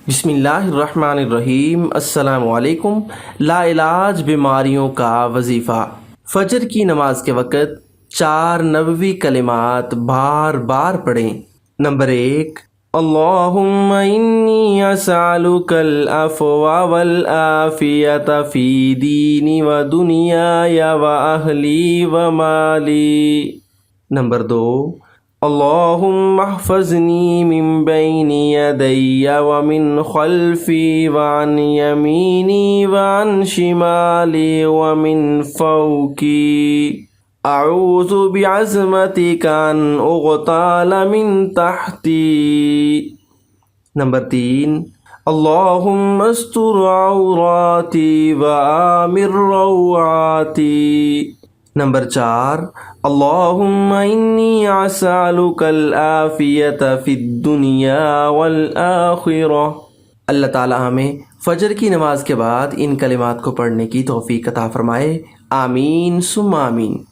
بسم اللہ الرحمن الرحیم۔ السلام علیکم۔ لا علاج بیماریوں کا وظیفہ۔ فجر کی نماز کے وقت 4 نبوی کلمات بار بار پڑھیں۔ نمبر 1، اللہم انی اسألک العفو والعافیۃ فی دینی و دنیای و اہلی و مالی۔ نمبر 2، اللہم احفظنی من بین یدی ومن خلفی وعن یمینی وعن شمالی ومن فوقی، اعوذ بعظمتک ان اغتال من تحتی۔ نمبر 3، اللہم استر عوراتی وآمن روعاتی۔ نمبر 4، اللہم انی اسألک العافیۃ فی الدنیا والآخرہ۔ اللہ تعالی ہمیں فجر کی نماز کے بعد ان کلمات کو پڑھنے کی توفیق عطا فرمائے۔ آمین ثم آمین۔